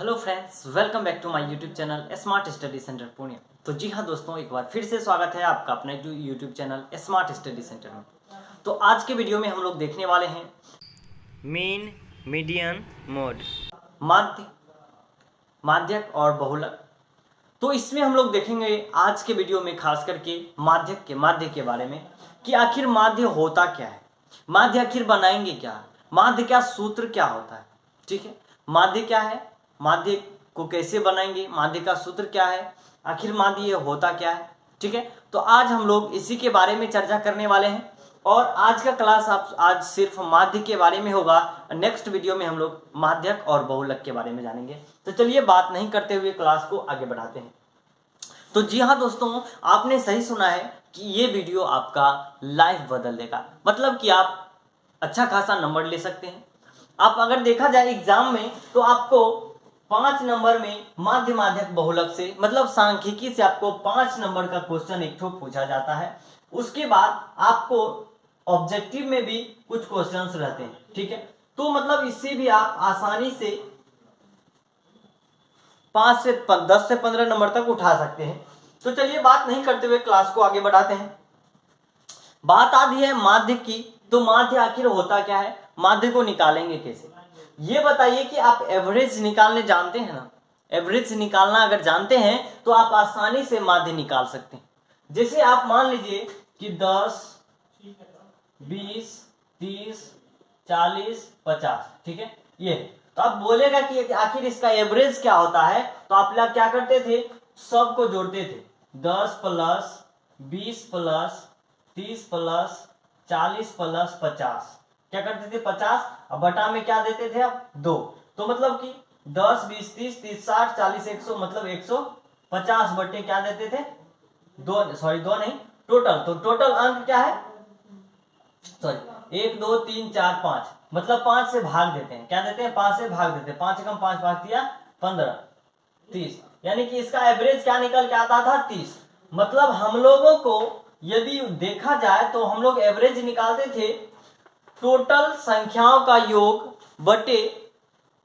Hello friends, welcome back to my YouTube channel smart study centre Pune. तो जी हाँ दोस्तों, एक बार फिर से स्वागत है आपका अपने YouTube channel smart study centre में। तो आज के वीडियो में हम लोग देखने वाले हैं मीन, मीडियन, मोड। माध्य, माध्यक और बहुलक। तो इसमें हम लोग देखेंगे आज के वीडियो में खास करके माध्य के बारे में कि आखिर माध्य होता क्या है, माध्य आखिर बनाएंगे क्या, माध्य का सूत्र क्या होता है। ठीक है, माध्य क्या है, माध्य को कैसे बनाएंगे, माध्य का सूत्र क्या है, आखिर माध्य ये होता क्या है। ठीक है, तो आज हम लोग इसी के बारे में चर्चा करने वाले हैं और आज का क्लास आप आज सिर्फ माध्य के बारे में होगा। नेक्स्ट वीडियो में हम लोग माध्यक और बहुलक के बारे में जानेंगे। तो चलिए बात नहीं करते हुए क्लास को आगे बढ़ाते हैं। तो जी हाँ दोस्तों, आपने सही सुना है कि ये वीडियो आपका लाइफ बदल देगा, मतलब कि आप अच्छा खासा नंबर ले सकते हैं। आप अगर देखा जाए एग्जाम में तो आपको 5 नंबर में माध्य, माध्यक, बहुलक से मतलब सांख्यिकी से आपको 5 नंबर का क्वेश्चन एक ठो पूछा जाता है। उसके बाद आपको ऑब्जेक्टिव में भी कुछ क्वेश्चंस रहते हैं। ठीक है, तो मतलब इससे भी आप आसानी से 5 से 10 से 15 नंबर तक उठा सकते हैं। तो चलिए बात नहीं करते हुए क्लास को आगे बढ़ाते हैं। बात आती है माध्य की। तो माध्य आखिर होता क्या है, माध्य को निकालेंगे कैसे, ये बताइए कि आप एवरेज निकालने जानते हैं ना। एवरेज निकालना अगर जानते हैं तो आप आसानी से माध्य निकाल सकते हैं। जैसे आप मान लीजिए कि 10, 20, 30, 40, 50। ठीक है, ये तो आप बोलेगा कि आखिर इसका एवरेज क्या होता है। तो आप लोग क्या करते थे, सबको जोड़ते थे। 10 प्लस 20 प्लस 30 प्लस 40 प्लस 50, क्या करते थे 50, अब बटा में क्या देते थे आप 2। तो मतलब कि 10 20 30 30 60 40 100 मतलब 150 बटे क्या देते थे 2 नहीं, टोटल। तो टोटल अंक क्या है, सॉरी 1 2 3 4 5 मतलब 5 से भाग देते हैं। क्या देते हैं, 5 से भाग देते हैं। 5 कम 5 भाग दिया 15, 30, यानी कि इसका एवरेज क्या निकल के आता था 30। मतलब हम लोगों को यदि देखा जाए तो हम लोग एवरेज निकालते थे टोटल संख्याओं का योग बटे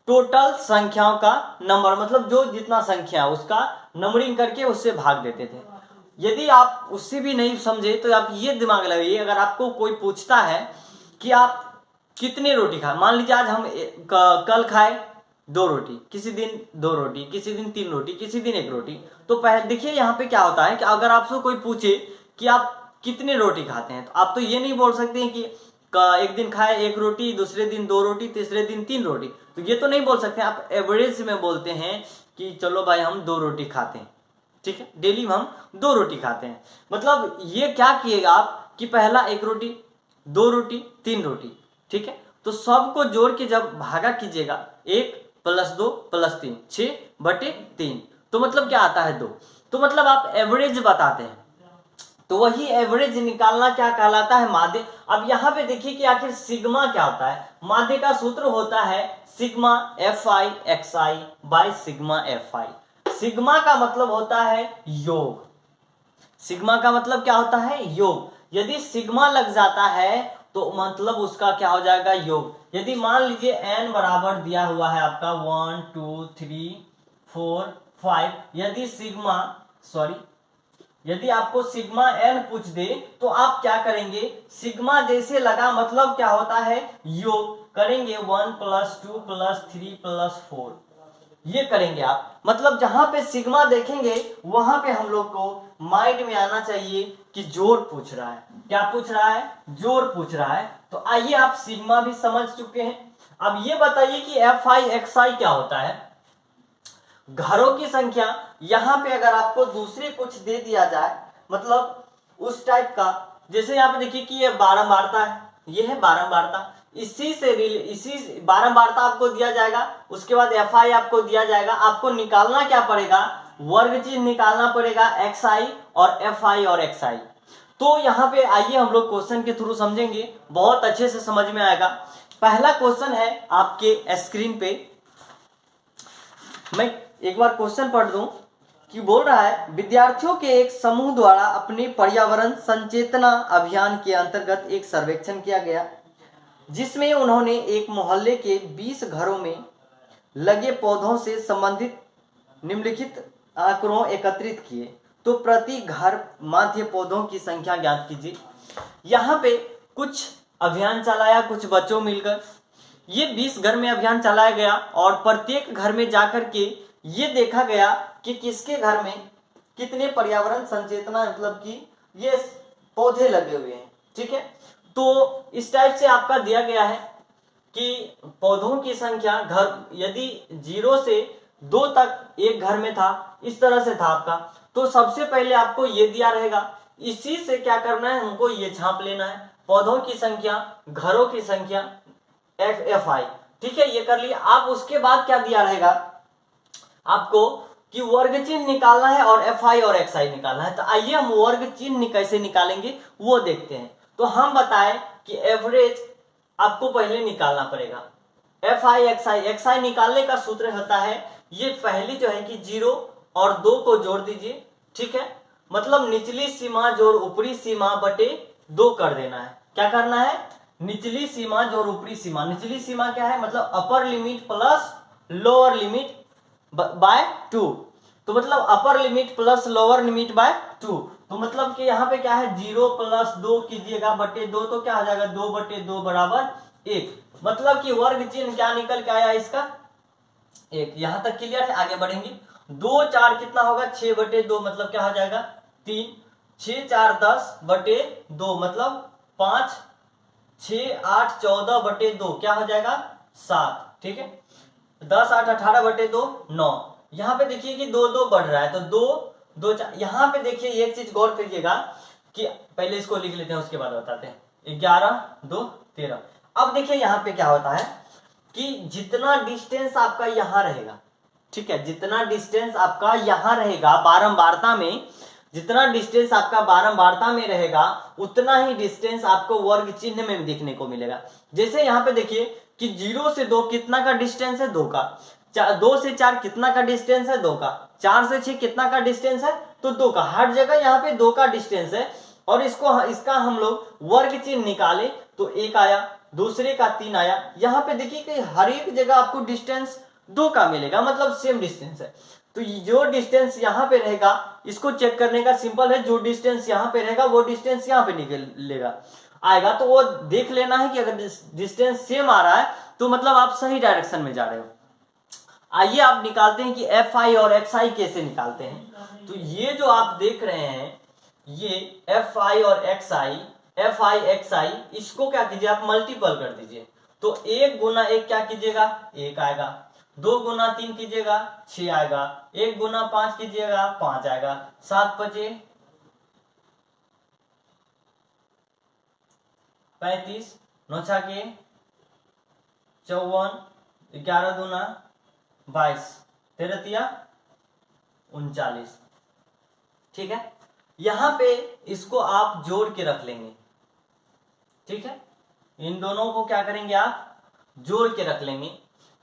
टोटल संख्याओं का नंबर, मतलब जो जितना संख्या उसका नंबरिंग करके उससे भाग देते थे। यदि आप उससे भी नहीं समझे तो आप ये दिमाग लगाइए, अगर आपको कोई पूछता है कि आप कितने रोटी खाए, मान लीजिए आज हम कल खाए 2 रोटी, किसी दिन 2 रोटी, किसी दिन 3 रोटी, किसी दिन 1 रोटी। तो पहले देखिए यहाँ पे क्या होता है कि अगर आपसे कोई पूछे कि आप कितने रोटी खाते हैं, तो आप तो ये नहीं बोल सकते हैं कि एक दिन खाए 1 रोटी, दूसरे दिन 2 रोटी, तीसरे दिन 3 रोटी। तो ये तो नहीं बोल सकते, आप एवरेज में बोलते हैं कि चलो भाई हम 2 रोटी खाते हैं। ठीक है, डेली में हम 2 रोटी खाते हैं। मतलब ये क्या किएगा आप कि पहला 1 रोटी, 2 रोटी, 3 रोटी। ठीक है, तो सबको जोड़ के जब भागा कीजिएगा 1 प्लस 2 प्लस 3 6 बटे 3, तो मतलब क्या आता है 2। तो मतलब आप एवरेज बताते हैं, तो वही एवरेज निकालना क्या कहलाता है, माध्य। अब यहाँ पे देखिए कि आखिर सिग्मा क्या होता है। माध्य का सूत्र होता है sigma FI XI by sigma FI। Sigma का मतलब होता है योग, सिग्मा का मतलब क्या होता है, योग। यदि सिग्मा लग जाता है तो मतलब उसका क्या हो जाएगा, योग। यदि मान लीजिए n बराबर दिया हुआ है आपका 1 2 3 4 5, यदि आपको सिग्मा n पूछ दे तो आप क्या करेंगे, सिग्मा जैसे लगा मतलब क्या होता है, योग करेंगे 1 प्लस 2 प्लस 3 प्लस 4, ये करेंगे आप। मतलब जहां पे सिग्मा देखेंगे वहां पे हम लोग को माइंड में आना चाहिए कि जोड़ पूछ रहा है। क्या पूछ रहा है, जोड़ पूछ रहा है। तो आइए आप सिग्मा भी समझ चुके हैं। अब ये बताइए कि FI XI क्या होता है। घरों की संख्या, यहां पे अगर आपको दूसरे कुछ दे दिया जाए, मतलब उस टाइप का, जैसे यहाँ पे देखिए कि ये बारंबारता है, ये है बारंबारता, इसी बारंबारता आपको दिया जाएगा। उसके बाद FI आपको दिया जाएगा, आपको निकालना क्या पड़ेगा, वर्ग चीज निकालना पड़ेगा, XI और FI और XI। तो यहाँ पे आइए हम लोग क्वेश्चन के थ्रू समझेंगे, बहुत अच्छे से समझ में आएगा। पहला क्वेश्चन है आपके स्क्रीन पे, मैं एक बार क्वेश्चन पढ़ दूं कि बोल रहा है, विद्यार्थियों के एक समूह द्वारा अपने पर्यावरण संचेतना अभियान के अंतर्गत एक सर्वेक्षण किया गया, जिसमें उन्होंने एक मोहल्ले के 20 घरों में लगे पौधों से संबंधित निम्नलिखित आंकड़ों एकत्रित किए तो प्रति घर माध्य पौधों की संख्या ज्ञात कीजिए। यहाँ पे कुछ अभियान चलाया कुछ बच्चों मिलकर, ये 20 घर में अभियान चलाया गया और प्रत्येक घर में जाकर के ये देखा गया कि किसके घर में कितने पर्यावरण संचेतना मतलब कि ये पौधे लगे हुए हैं। ठीक है, तो इस टाइप से आपका दिया गया है कि पौधों की संख्या घर यदि 0 से 2 तक एक घर में था, इस तरह से था आपका, तो सबसे पहले आपको ये दिया रहेगा, इसी से क्या करना है, हमको ये छाप लेना है पौधों की संख्या, घरों की संख्या FI। ठीक है, ये कर लिया। आप उसके बाद क्या दिया रहेगा आपको कि वर्ग चिन्ह निकालना है और FI और XI निकालना है। तो आइए हम वर्ग चिन्ह कैसे निकालेंगे वो देखते हैं। तो हम बताएं कि एवरेज आपको पहले निकालना पड़ेगा। FI XI निकालने का सूत्र होता है, ये पहली जो है कि 0 और 2 को जोड़ दीजिए। ठीक है, मतलब निचली सीमा जोड़ ऊपरी सीमा बटे 2 कर देना है। क्या करना है, निचली सीमा जोड़ ऊपरी सीमा। निचली सीमा क्या है, मतलब upper limit plus lower limit by 2। तो मतलब upper limit plus lower limit by 2। तो मतलब कि यहाँ पे क्या है 0 प्लस 2 कीजिएगा बटे 2, तो क्या हो जाएगा 2 बटे 2 बराबर 1। मतलब कि वर्ग चिन्ह क्या निकल के आया इसका 1। यहां तक क्लियर है, आगे बढ़ेंगे। 2 4 कितना होगा 6 बटे 2, मतलब क्या हो जाएगा 3। 6 4 10 बटे 2 मतलब 5। 6 8 14 बटे 2 क्या हो जाएगा 7। ठीक है, 10 8 18 बटे 2 9। यहाँ पे देखिए कि 2 2 बढ़ रहा है, तो 2 2 4। यहाँ पे देखिए एक चीज गौर करिएगा कि पहले इसको लिख लेते हैं उसके बाद बताते हैं। 11 2 13। अब देखिए यहाँ पे क्या होता है कि जितना डिस्टेंस आपका यहाँ रहेगा, ठीक है, जितना डिस्टेंस आपका यहाँ रहेगा बारंबारता में, जितना डिस्टेंस आपका बारंबारता में रहेगा उतना ही डिस्टेंस आपको वर्ग चिन्ह में दिखने को मिलेगा। जैसे यहाँ पे देखिए कि 0 से 2 कितना का डिस्टेंस है 2 का, 2 से 4 कितना का डिस्टेंस है 2 का, 4 से 6 कितना का डिस्टेंस है तो 2 का। हर जगह यहाँ पे 2 का डिस्टेंस है और इसका हम लोग वर्ग चिन्ह निकाले तो 1 आया, दूसरे का 3 आया। यहाँ पे देखिए कि हर एक जगह आपको डिस्टेंस 2 का मिलेगा, मतलब सेम डिस्टेंस है। तो जो डिस्टेंस यहाँ पे रहेगा इसको चेक करने का सिंपल है, जो डिस्टेंस यहाँ पे रहेगा वो डिस्टेंस यहाँ पे निकलेगा आएगा, तो वो देख लेना है कि अगर डिस्टेंस सेम आ रहा है तो मतलब आप सही डायरेक्शन में जा रहे हो। आइए आप निकालते हैं कि FI और XI कैसे निकालते हैं। तो ये जो आप देख रहे हैं ये FI और FI XI, इसको क्या कीजिए आप मल्टीपल कर दीजिए। तो 1 गुना 1 क्या कीजिएगा 1 आएगा, 2 गुना 3 कीजिएगा 6 आएगा, 1 गुना 5 कीजिएगा 5 आएगा, 7 5 35, 9 6 के 54, 11 दूना 22, 13 तिया 39। ठीक है, यहां पे इसको आप जोड़ के रख लेंगे। ठीक है, इन दोनों को क्या करेंगे आप जोड़ के रख लेंगे,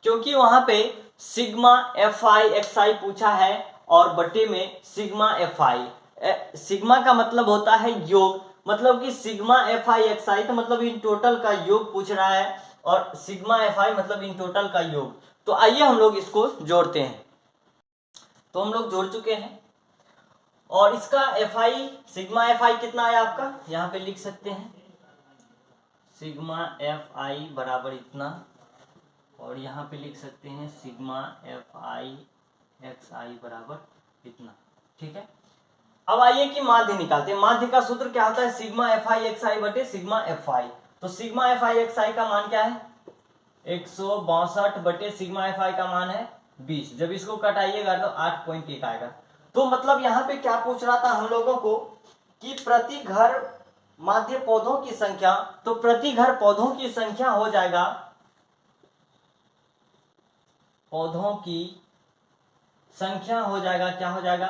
क्योंकि वहां पे सिग्मा FI XI पूछा है और बटे में सिग्मा FI। सिग्मा का मतलब होता है योग, मतलब कि सिग्मा FI XI तो मतलब इन टोटल का योग पूछ रहा है और सिग्मा FI मतलब इन टोटल का योग। तो आइए हम लोग इसको जोड़ते हैं। तो हम लोग जोड़ चुके हैं और इसका FI सिग्मा FI कितना आया आपका, यहाँ पे लिख सकते हैं सिग्मा FI बराबर इतना, और यहाँ पे लिख सकते हैं सिग्मा FI XI बराबर इतना। ठीक है, अब आइए कि माध्य निकालते हैं। माध्य का सूत्र क्या होता है सिग्मा FI XI बटे सिग्मा FI। तो सिग्मा FI XI का मान क्या है 162 बटे सिग्मा FI का मान है 20। जब इसको कटाइएगा तो 8.1 आएगा। तो मतलब यहाँ पे क्या पूछ रहा था हम लोगों को कि प्रति घर माध्य पौधों की संख्या, तो प्रति घर पौधों की संख्या हो जाएगा, पौधों की संख्या हो जाएगा क्या हो जाएगा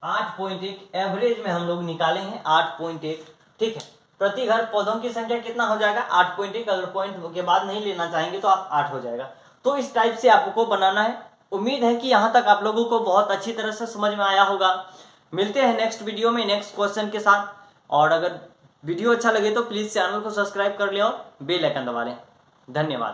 8.1। एवरेज में हम लोग निकाले हैं 8.1। ठीक है, प्रति घर पौधों की संख्या कितना हो जाएगा 8.1। अगर पॉइंट के बाद नहीं लेना चाहेंगे तो आप 8 हो जाएगा। तो इस टाइप से आपको बनाना है। उम्मीद है कि यहाँ तक आप लोगों को बहुत अच्छी तरह से समझ में आया होगा। मिलते हैं नेक्स्ट वीडियो में नेक्स्ट क्वेश्चन के साथ, और अगर वीडियो अच्छा लगे तो प्लीज़ चैनल को सब्सक्राइब कर लें और बेल आइकन दबा लें। धन्यवाद।